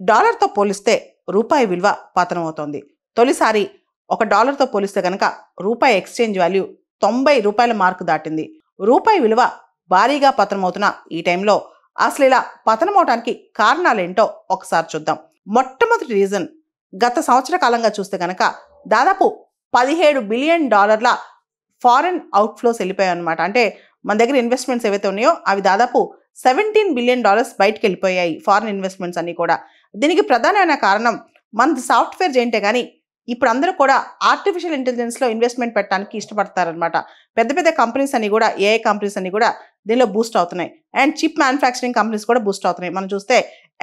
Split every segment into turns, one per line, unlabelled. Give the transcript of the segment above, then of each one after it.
డాలర్తో పోలిస్తే రూపాయి విలువ పతనమవుతోంది. తొలిసారి ఒక డాలర్తో పోలిస్తే కనుక రూపాయి ఎక్స్చేంజ్ వాల్యూ 90 రూపాయల మార్కు దాటింది. రూపాయి విలువ భారీగా పతనమవుతున్న ఈ టైంలో అసలు ఇలా పతనమవడానికి కారణాలేంటో ఒకసారి చూద్దాం. మొట్టమొదటి రీజన్, గత సంవత్సర కాలంగా చూస్తే కనుక దాదాపు $17 బిలియన్ ఫారెన్ అవుట్ఫ్లోస్ వెళ్ళిపోయాయి అనమాట. అంటే మన దగ్గర ఇన్వెస్ట్మెంట్స్ ఏవైతే ఉన్నాయో అవి దాదాపు $17 బిలియన్ బయటకు వెళ్ళిపోయాయి, ఫారెన్ ఇన్వెస్ట్మెంట్స్ అన్ని కూడా. దీనికి ప్రధానమైన కారణం మన సాఫ్ట్వేర్ జైంటే కానీ ఇప్పుడు అందరూ కూడా ఆర్టిఫిషియల్ ఇంటెలిజెన్స్లో ఇన్వెస్ట్మెంట్ పెట్టడానికి ఇష్టపడతారనమాట. పెద్ద పెద్ద కంపెనీస్ అన్ని కూడా, ఏఐ కంపెనీస్ అన్ని కూడా దీనిలో బూస్ట్ అవుతున్నాయి. అండ్ చిప్ మ్యానుఫ్యాక్చరింగ్ కంపెనీస్ కూడా బూస్ట్ అవుతున్నాయి. మనం చూస్తే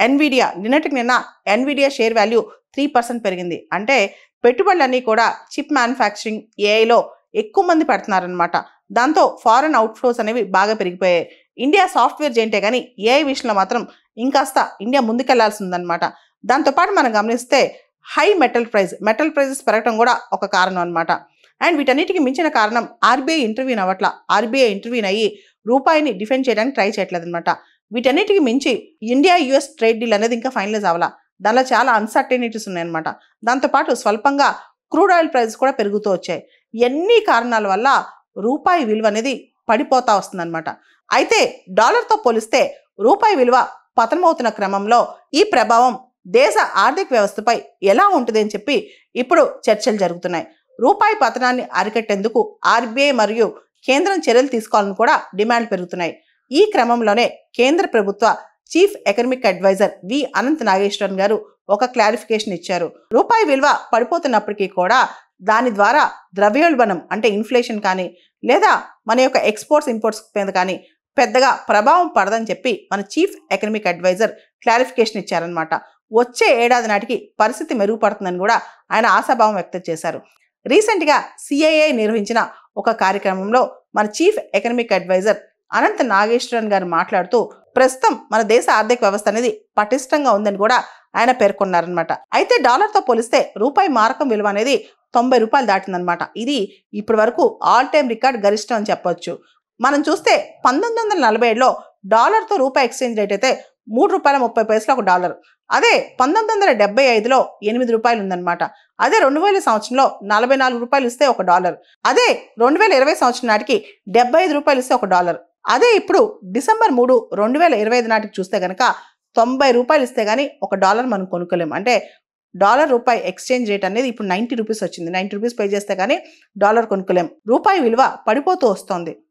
ఎన్విడియా, నిన్న ఎన్విడియా షేర్ వాల్యూ 3% పెరిగింది. అంటే పెట్టుబడులన్నీ కూడా చిప్ మ్యానుఫ్యాక్చరింగ్, ఏఐలో ఎక్కువ మంది పెడుతున్నారనమాట. దాంతో ఫారెన్ అవుట్ఫ్లోస్ అనేవి బాగా పెరిగిపోయాయి. ఇండియా సాఫ్ట్వేర్ జైంటే కానీ ఏఐ విషయంలో మాత్రం ఇంకాస్త ఇండియా ముందుకెళ్లాల్సి ఉందన్నమాట. దాంతోపాటు మనం గమనిస్తే హై మెటల్ ప్రైజెస్ పెరగడం కూడా ఒక కారణం అనమాట. అండ్ వీటన్నిటికీ మించిన కారణం ఆర్బీఐ ఇంటర్వ్యూన్ అవ్వట్ల. ఆర్బీఐ ఇంటర్వ్యూన్ అయ్యి రూపాయిని డిఫెండ్ చేయడానికి ట్రై చేయట్లేదు అనమాట. వీటన్నిటికీ మించి ఇండియా యుఎస్ ట్రేడ్ డీల్ అనేది ఇంకా ఫైనలైజ్ అవ్వాల. దానిలో చాలా అన్సర్టెనిటీస్ ఉన్నాయన్నమాట. దాంతోపాటు స్వల్పంగా క్రూడ్ ఆయిల్ ప్రైజెస్ కూడా పెరుగుతూ వచ్చాయి. ఎన్ని కారణాల వల్ల రూపాయి విలువ అనేది పడిపోతా వస్తుందన్నమాట. అయితే డాలర్తో పోలిస్తే రూపాయి విలువ పతనమవుతున్న క్రమంలో ఈ ప్రభావం దేశ ఆర్థిక వ్యవస్థపై ఎలా ఉంటుంది అని చెప్పి ఇప్పుడు చర్చలు జరుగుతున్నాయి. రూపాయి పతనాన్ని అరికట్టేందుకు ఆర్బీఐ మరియు కేంద్రం చర్యలు తీసుకోవాలని కూడా డిమాండ్ పెరుగుతున్నాయి. ఈ క్రమంలోనే కేంద్ర ప్రభుత్వ చీఫ్ ఎకనామిక్ అడ్వైజర్ వి అనంత్ నాగేశ్వరన్ గారు ఒక క్లారిఫికేషన్ ఇచ్చారు. రూపాయి విలువ పడిపోతున్నప్పటికీ కూడా దాని ద్వారా ద్రవ్యోల్బణం అంటే ఇన్ఫ్లేషన్ కానీ లేదా మన యొక్క ఎక్స్పోర్ట్స్ ఇంపోర్ట్స్ మీద కానీ పెద్దగా ప్రభావం పడదని చెప్పి మన చీఫ్ ఎకనామిక్ అడ్వైజర్ క్లారిఫికేషన్ ఇచ్చారనమాట. వచ్చే ఏడాది నాటికి పరిస్థితి మెరుగుపడుతుందని కూడా ఆయన ఆశాభావం వ్యక్తం చేశారు. రీసెంట్గా సిఐఐ నిర్వహించిన ఒక కార్యక్రమంలో మన chief economic adviser Anant Nageswaran గారు మాట్లాడుతూ ప్రస్తుతం మన దేశ ఆర్థిక వ్యవస్థ అనేది పటిష్టంగా ఉందని కూడా ఆయన పేర్కొన్నారనమాట. అయితే డాలర్తో పోలిస్తే రూపాయి మారకం విలువ అనేది 90 రూపాయలు దాటిందనమాట. ఇది ఇప్పటి వరకు ఆల్ టైమ్ రికార్డ్ గరిష్టం అని చెప్పొచ్చు. మనం చూస్తే 1947లో డాలర్తో రూపాయి ఎక్స్చేంజ్ రేట్ అయితే ₹3.30 ఒక డాలర్. అదే 1975లో ₹8 ఉందన్నమాట. అదే 2000 సంవత్సరంలో ₹44 ఇస్తే ఒక డాలర్. అదే 2020 సంవత్సరం నాటికి ₹75 ఇస్తే ఒక డాలర్. అదే ఇప్పుడు డిసెంబర్ 3, 2025 నాటికి చూస్తే కనుక ₹90 ఇస్తే కానీ ఒక డాలర్ మనం కొనుక్కోలేము. అంటే డాలర్ రూపాయి ఎక్స్చేంజ్ రేట్ అనేది ఇప్పుడు ₹90 వచ్చింది. ₹90 పే చేస్తే కానీ డాలర్ కొనుక్కోలేం. రూపాయి విలువ పడిపోతూ వస్తోంది.